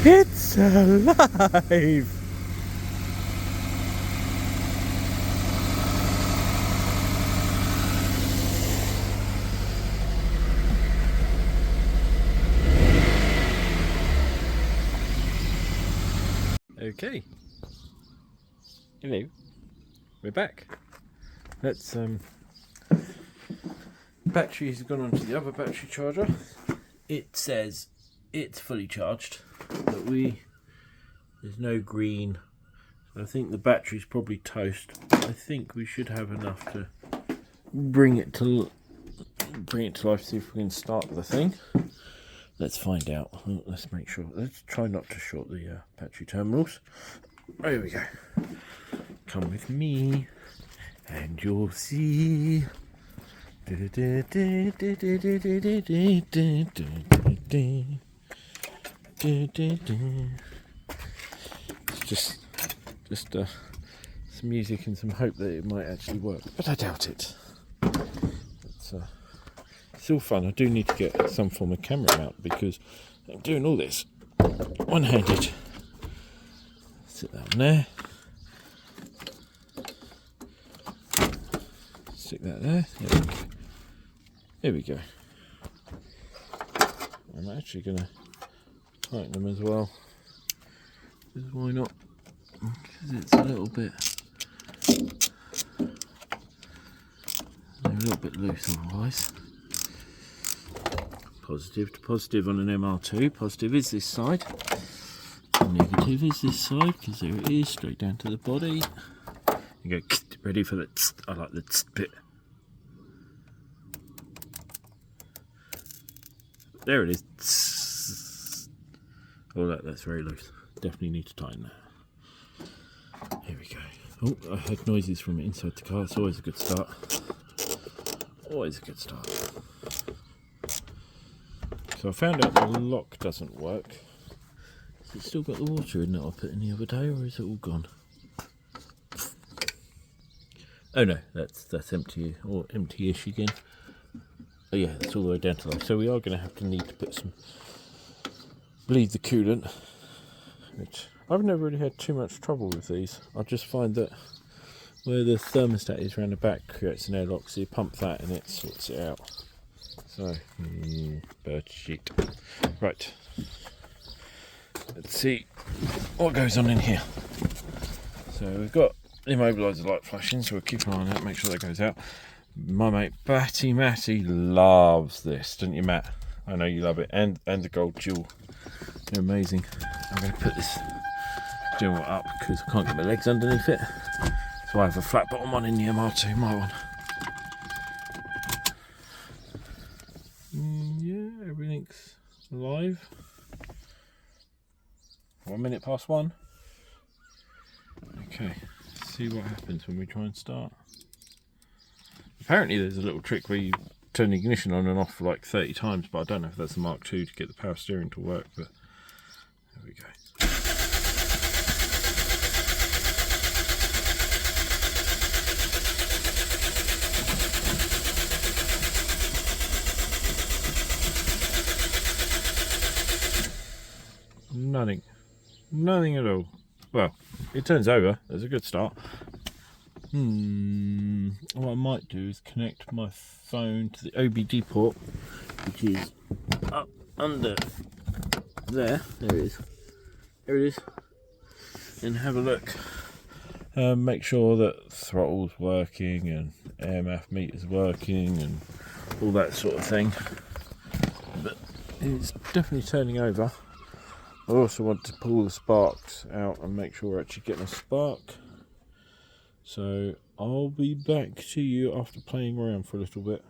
It's alive! Okay. Hello. We're back. Let's battery's gone onto the other battery charger. It says it's fully charged, but there's no green. So I think the battery's probably toast. I think we should have enough to bring it to life. See if we can start the thing. Let's find out. Let's make sure. Let's try not to short the battery terminals. There we go. Come with me, and you'll see. It's just some music and some hope that it might actually work, but I doubt it. It's still fun. I do need to get some form of camera mount because I'm doing all this one-handed. Sit that on there. Stick that there. There we go. I'm actually going to tighten them as well. Because why not? Because it's a little bit loose otherwise. Positive to positive on an MR2. Positive is this side. Negative is this side, because there it is, straight down to the body. You go, ready for the tst. I like the tst bit. There it is. Tst. Oh, that's very loose. Definitely need to tighten that. Here we go. Oh, I heard noises from inside the car. It's always a good start. Always a good start. So I found out the lock doesn't work. Has it still got the water in that I put in the other day, or is it all gone? Oh no, that's empty, or empty-ish again. Oh yeah, it's all the way down to life. So we are going to need to put some, bleed the coolant, which I've never really had too much trouble with these. I just find that where the thermostat is around the back creates an airlock, so you pump that and it sorts it out. So, bird shit. Right. Let's see what goes on in here. So we've got the immobiliser light flashing, so we'll keep an eye on that, make sure that goes out. My mate Batty Matty loves this, don't you, Matt? I know you love it, and the gold jewel. They're amazing. I'm going to put this jewel up because I can't get my legs underneath it. So I have a flat bottom one in the MR2, my one. Yeah, everything's alive. 1 minute past 1. Okay, let's see what happens when we try and start. Apparently there's a little trick where you turn the ignition on and off for like 30 times, but I don't know if that's a Mark II to get the power steering to work, but there we go. Nothing at all. Well, it turns over. There's a good start. What I might do is connect my phone to the OBD port, which is up under there. There it is. There it is. And have a look. Make sure that throttle's working and AMF meter's working and all that sort of thing. But it's definitely turning over. I also want to pull the sparks out and make sure we're actually getting a spark. So I'll be back to you after playing around for a little bit,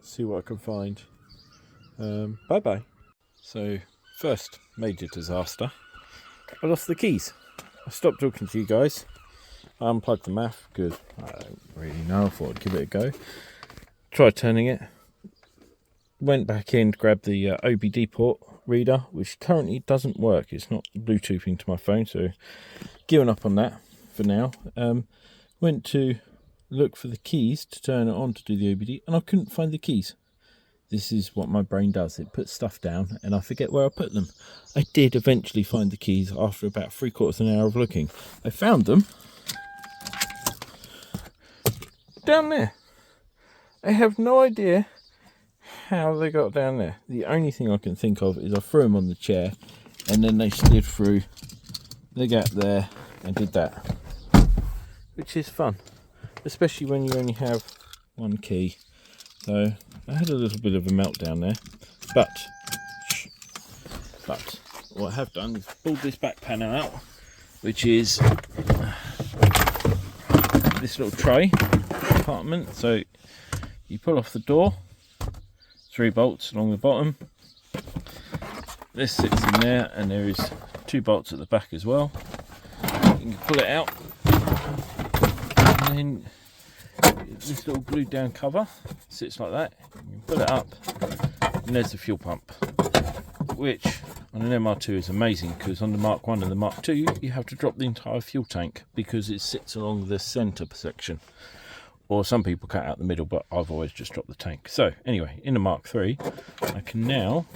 see what I can find. Bye bye. So first major disaster, I lost the keys. I stopped talking to you guys. I unplugged the MAF because I don't really know. I thought I'd give it a go. Tried turning it. Went back in to grab the OBD port reader, which currently doesn't work. It's not Bluetoothing to my phone, so giving up on that for now. Went to look for the keys to turn it on to do the OBD, and I couldn't find the keys. this is what my brain does. It puts stuff down and I forget where I put them. I did eventually find the keys after about 3/4 of an hour of looking. I found them down there. I have no idea how they got down there. The only thing I can think of is I threw them on the chair and then they slid through the gap there and did that, which is fun, especially when you only have one key. So I had a little bit of a meltdown there, but what I have done is pulled this back panel out, which is this little tray compartment. So you pull off the door, 3 bolts along the bottom. This sits in there, and there is 2 bolts at the back as well. You can pull it out, and then this little glued down cover sits like that. You can pull it up, and there's the fuel pump, which on an MR2 is amazing, because on the Mark 1 and the Mark 2 you have to drop the entire fuel tank because it sits along the centre section, or some people cut out the middle, but I've always just dropped the tank. So anyway, in the Mark 3 I can now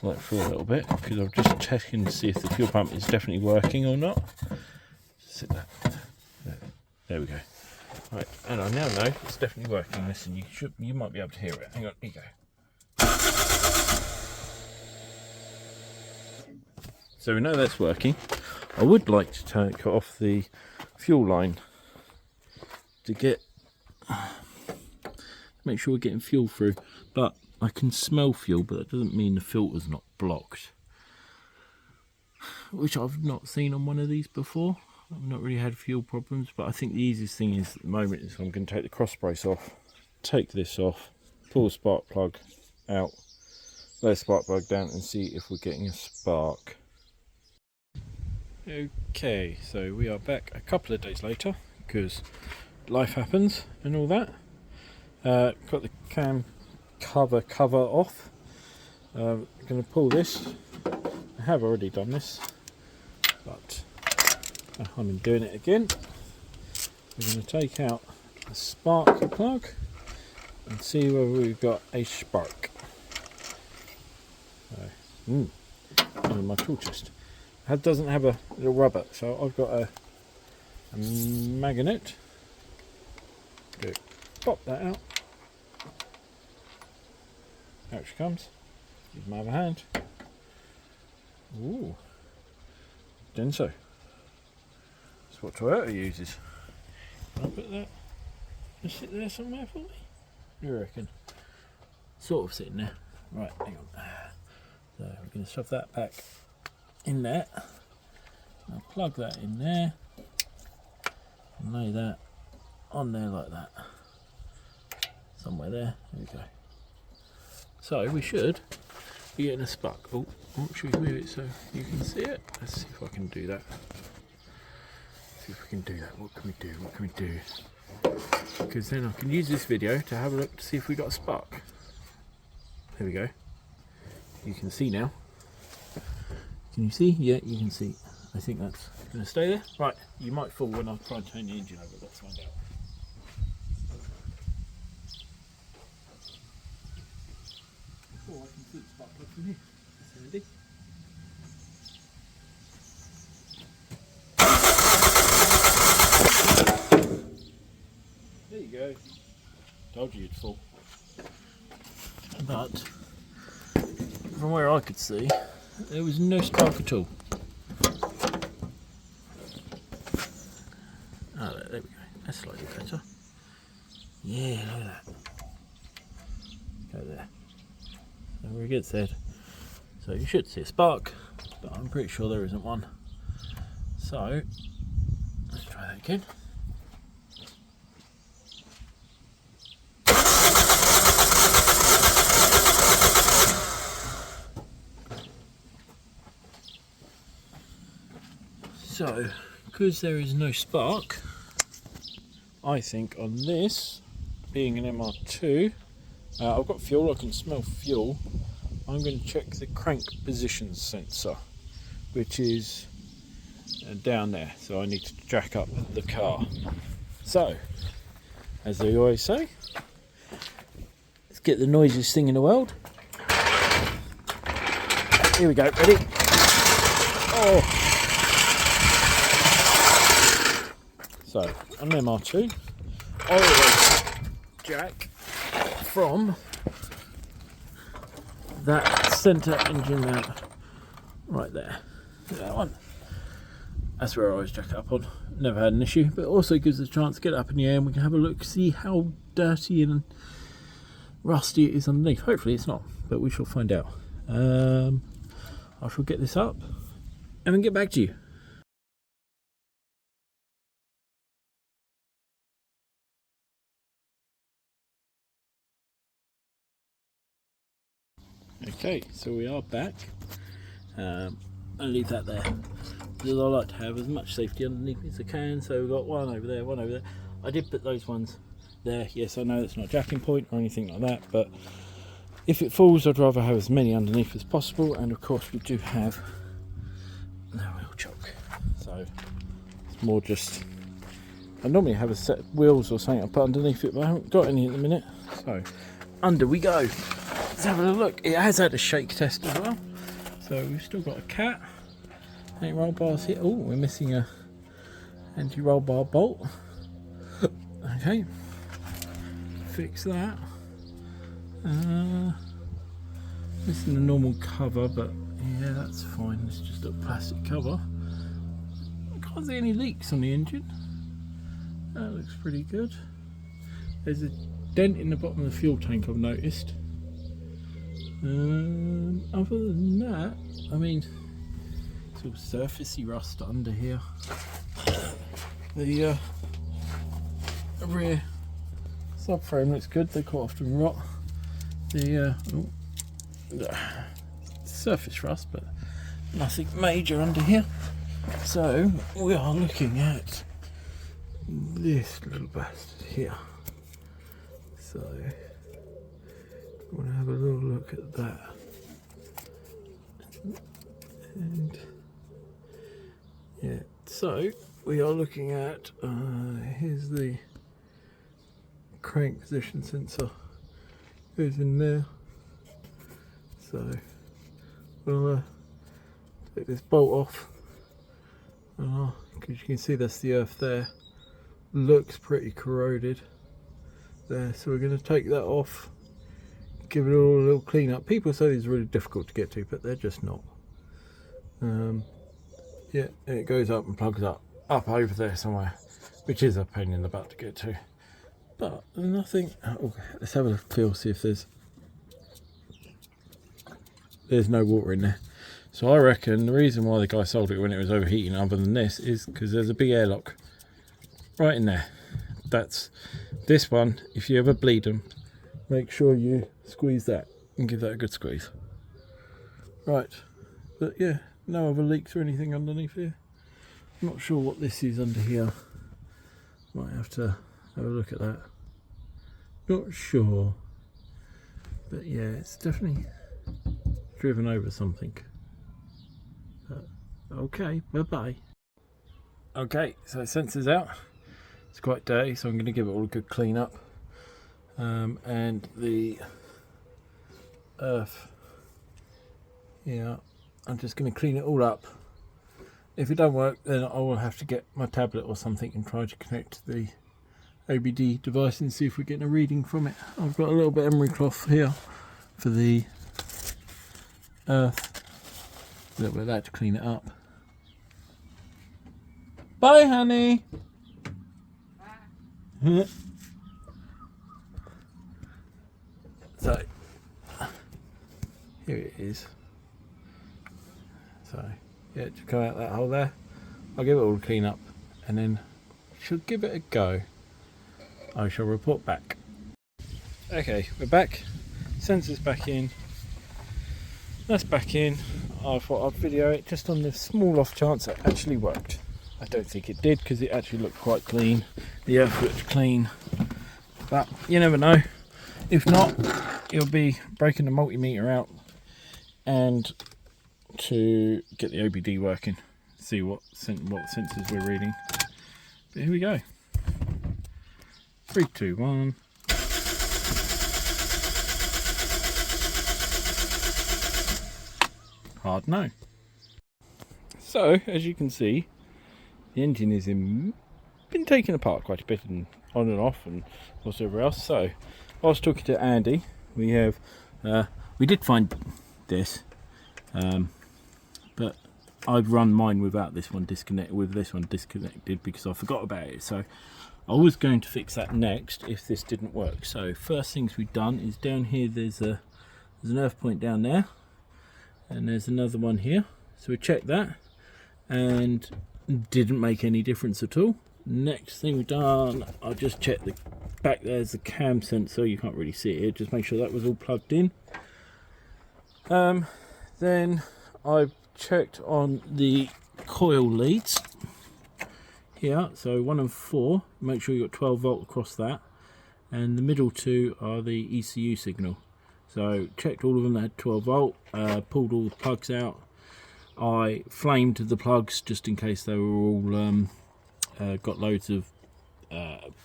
let through a little bit, because I'm just checking to see if the fuel pump is definitely working or not. Sit there. There we go. Right, and I now know it's definitely working. Listen, you might be able to hear it. Hang on, here you go. So we know that's working. I would like to take off the fuel line to make sure we're getting fuel through, but I can smell fuel, but that doesn't mean the filter's not blocked, which I've not seen on one of these before. I've not really had fuel problems, but I think the easiest thing is at the moment is I'm going to take the cross brace off, take this off, pull the spark plug out, lay the spark plug down and see if we're getting a spark. Okay, so we are back a couple of days later, because life happens and all that. Got the cam cover off. I'm going to pull this. I have already done this, but I'm doing it again. We're going to take out the spark plug and see whether we've got a spark. My tool chest. It doesn't have a little rubber, so I've got a magnet. Go pop that out. Out she comes. Use my other hand. Ooh, Denso. That's what Toyota uses. Can I put that? Just sit there somewhere for me? You reckon? Sort of sitting there. Right, hang on. So we're going to shove that back in there. I'll plug that in there and lay that on there like that. Somewhere there. There we go. So we should be getting a spark. Oh, should we move it so you can see it? Let's see if I can do that. See if we can do that. What can we do? What can we do? Because then I can use this video to have a look to see if we got a spark. There we go. You can see now. Can you see? Yeah, you can see. I think that's going to stay there. Right, you might fall when I try and turn the engine over. Let's find out. Oh, I can see the spark plug from here. Ready? There you go. Told you you'd fall. But from where I could see, there was no spark at all. Oh, there we go. That's slightly better. Yeah, look at that. Go there. So we're good there. So you should see a spark, but I'm pretty sure there isn't one. So let's try that again. So, because there is no spark, I think on this, being an MR2, I've got fuel, I can smell fuel. I'm going to check the crank position sensor, which is down there, so I need to jack up the car. So, as they always say, let's get the noisiest thing in the world. Here we go, ready? Oh! So, an MR2, oil jack from that centre engine mount right there. That one. That's where I always jack it up on. Never had an issue, but it also gives us a chance to get it up in the air and we can have a look, see how dirty and rusty it is underneath. Hopefully it's not, but we shall find out. I shall get this up and then get back to you. Okay, so we are back. I'll leave that there because I like to have as much safety underneath as I can. So we've got one over there, one over there. I did put those ones there. Yes, I know it's not a jacking point or anything like that, but if it falls, I'd rather have as many underneath as possible. And of course, we do have no wheel choke, so it's more just. I normally have a set of wheels or something I put underneath it, but I haven't got any at the minute. So under we go. Let's have a little look. It has had a shake test as well. So we've still got a cat. Anti-roll bars here. Oh, we're missing a anti-roll bar bolt. Okay. Fix that. Missing the normal cover, but yeah, that's fine. It's just a plastic cover. I can't see any leaks on the engine. That looks pretty good. There's a dent in the bottom of the fuel tank I've noticed. Other than that, I mean, sort of surfacey rust under here. The rear subframe looks good. They quite often rot. The surface rust, but nothing major under here. So we are looking at this little bastard here. So I want to have a little look at that. And yeah, so we are looking at here's the crank position sensor, goes in there. So we'll take this bolt off, because you can see that's the earth there. Looks pretty corroded there, so we're going to take that off, give it all a little clean up. People say these are really difficult to get to, but they're just not. Yeah, and it goes up and plugs up over there somewhere, which is a pain in the butt to get to. But nothing. Oh, let's have a feel, see if there's no water in there. So I reckon the reason why the guy sold it when it was overheating, other than this, is because there's a big airlock right in there. That's this one. If you ever bleed them, make sure you squeeze that and give that a good squeeze. Right, but yeah, no other leaks or anything underneath here. I'm not sure what this is under here. Might have to have a look at that. Not sure, but yeah, it's definitely driven over something. Okay, bye bye. Okay, so sensor's out. It's quite dirty, so I'm going to give it all a good clean up. And the earth, yeah, I'm just going to clean it all up. If it don't work, then I will have to get my tablet or something and try to connect the OBD device and see if we're getting a reading from it. I've got a little bit of emery cloth here for the earth, a little bit of that to clean it up. Bye, honey. Bye. So here it is. So yeah, to come out that hole there, I'll give it all a clean up and then she'll give it a go. I shall report back. Okay, we're back. Sensor's back in. That's back in. I thought I'd video it just on the small off chance it actually worked. I don't think it did because it actually looked quite clean. The earth looked clean, but you never know. If not, you'll be breaking the multimeter out and to get the OBD working, see what sensors we're reading. But here we go. 3, 2, 1. hard no. So as you can see, the engine is been taken apart quite a bit and on and off and whatever else. So I was talking to Andy. We did find this, but I'd run mine without this one disconnected because I forgot about it. So I was going to fix that next if this didn't work. So first things we've done is down here there's an earth point down there, and there's another one here. So we checked that and didn't make any difference at all. Next thing we've done, I just checked the back. There's the cam sensor, you can't really see it here, just make sure that was all plugged in. Then I checked on the coil leads here, so 1 and 4, make sure you've got 12 volt across that, and the middle two are the ECU signal. So checked all of them that had 12 volt, pulled all the plugs out. I flamed the plugs just in case they were all got loads of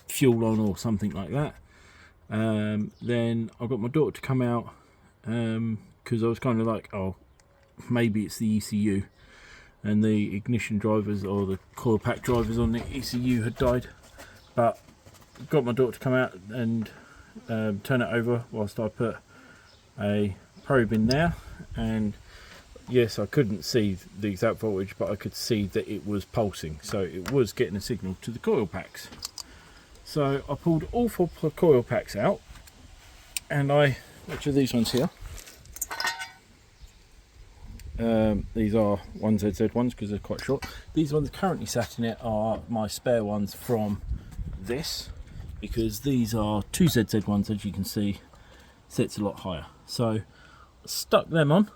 fuel on or something like that. Then I got my daughter to come out because I was kind of like, oh, maybe it's the ECU, and the ignition drivers or the coil pack drivers on the ECU had died. But got my daughter to come out and turn it over whilst I put a probe in there, and yes, I couldn't see the exact voltage, but I could see that it was pulsing, so it was getting a signal to the coil packs. So I pulled all 4 coil packs out, and which are these ones here. These are 1ZZ ones because they're quite short. These ones currently sat in it are my spare ones from this, because these are 2ZZ ones, as you can see, sits a lot higher. So I stuck them on.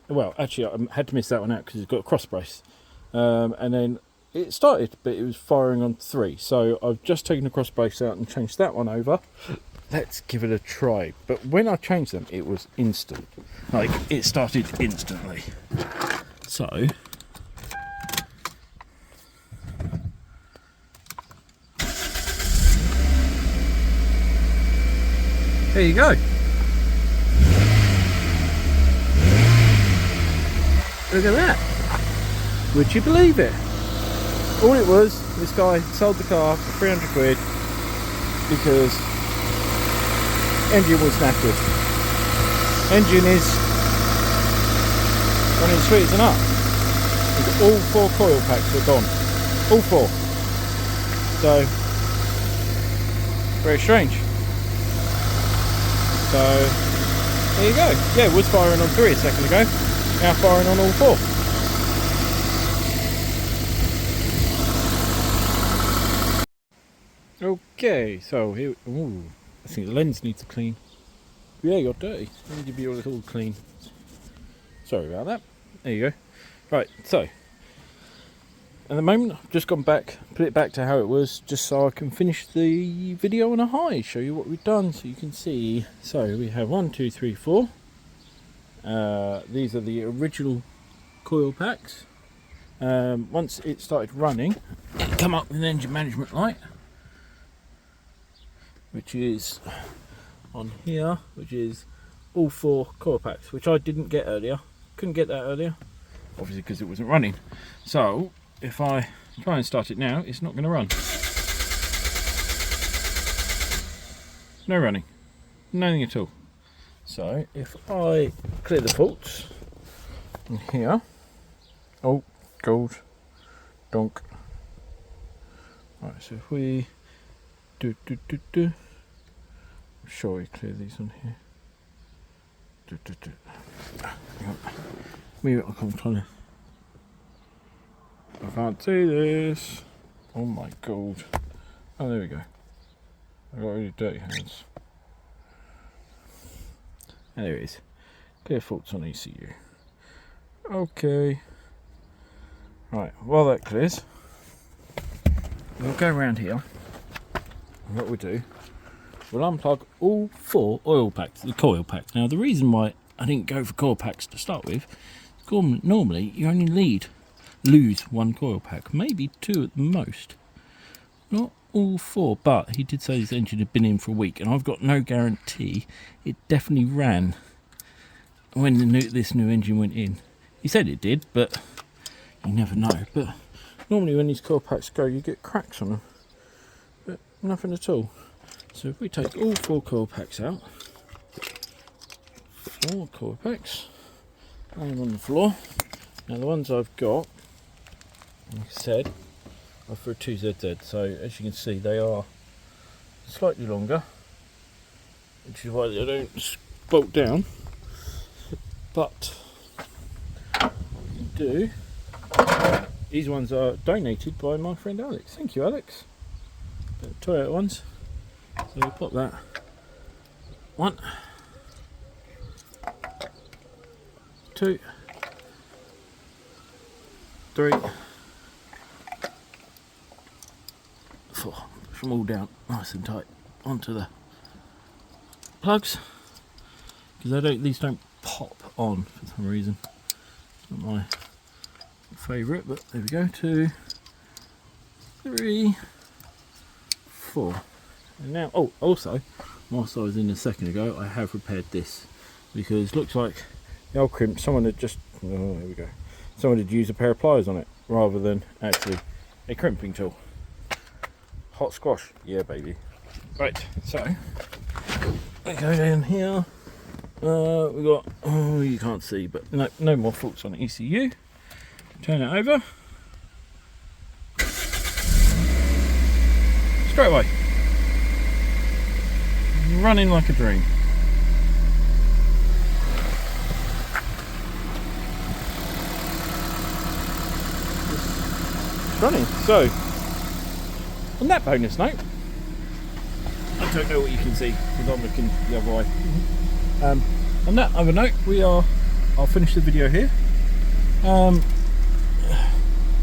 Well, actually I had to miss that one out because it's got a cross brace, and then it started, but it was firing on 3, so I've just taken the cross brace out and changed that one over. Let's give it a try. But when I changed them, it was instant, like it started instantly. So there you go. Look at that. Would you believe it? All it was, this guy sold the car for 300 quid because engine was knackered. Engine is running sweet as a nut. All 4 coil packs are gone. All 4. So, very strange. So, there you go. Yeah, it was firing on 3 a second ago. Now firing on all 4. Okay, so here. Ooh, I think the lens needs a clean. Yeah, you're dirty. Let me give you a little clean. Sorry about that. There you go. Right, so at the moment I've just gone back, put it back to how it was, just so I can finish the video on a high, show you what we've done so you can see. So we have 1, 2, 3, 4. These are the original coil packs. Once it started running, it come up with an engine management light, which is on here, which is all 4 coil packs, which I didn't get earlier. Couldn't get that earlier, obviously because it wasn't running. So if I try and start it now, it's not going to run. No running, nothing at all. So if I clear the faults in here, oh, gold, donk. Right, so if we I'm sure we clear these on here. Hang on. Maybe I'm trying to. I can't see this. Oh my god. Oh, there we go. I've got really dirty hands. And there it is. Clear faults on ECU. Okay. Right, while that clears, we'll go around here. And what we'll do, we'll unplug all 4 oil packs, the coil packs. Now the reason why I didn't go for coil packs to start with, normally you only lose 1 coil pack, maybe 2 at the most. Not all 4, but he did say his engine had been in for a week, and I've got no guarantee it definitely ran when this new engine went in. He said it did, but you never know. But normally when these coil packs go, you get cracks on them, but nothing at all. So if we take all 4 coil packs out, 4 coil packs, lay them on the floor. Now the ones I've got, like I said, are for a 2ZZ, so as you can see they are slightly longer, which is why they don't bolt down, but do. These ones are donated by my friend Alex. Thank you, Alex. The Toyota ones. So we'll pop that. 1, 2, 3, 4. Push them all down nice and tight onto the plugs, because these don't pop on for some reason. Not my favourite, but there we go. 2, 3, 4. And now, oh, also, whilst I was in a second ago, I have repaired this, because it looks like the old crimp, someone had just, oh, there we go, someone had used a pair of pliers on it rather than actually a crimping tool. Hot squash, yeah baby. Right, so we go down here. We got, oh, you can't see, but no more faults on the ECU. Turn it over. Straight away. Running like a dream. It's running. So, on that bonus note, I don't know what you can see because I'm looking the other way. On that other note, I'll finish the video here. I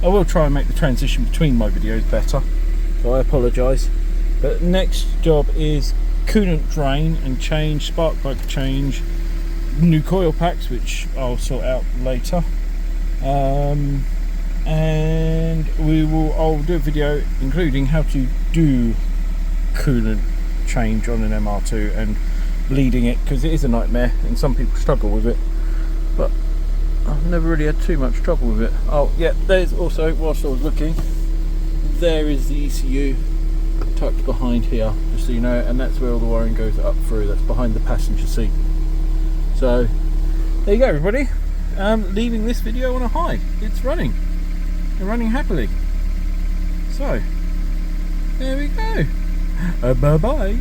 will try and make the transition between my videos better, so I apologise. But next job is coolant drain and change, spark plug change, new coil packs, which I'll sort out later. And I'll do a video including how to do coolant change on an MR2 and bleeding it, because it is a nightmare and some people struggle with it, but I've never really had too much trouble with it. Oh yeah, there's also, whilst I was looking, there is the ECU tucked behind here, just so you know, and that's where all the wiring goes up through. That's behind the passenger seat. So there you go everybody, leaving this video on a high. It's running and running happily, so there we go. Bye bye.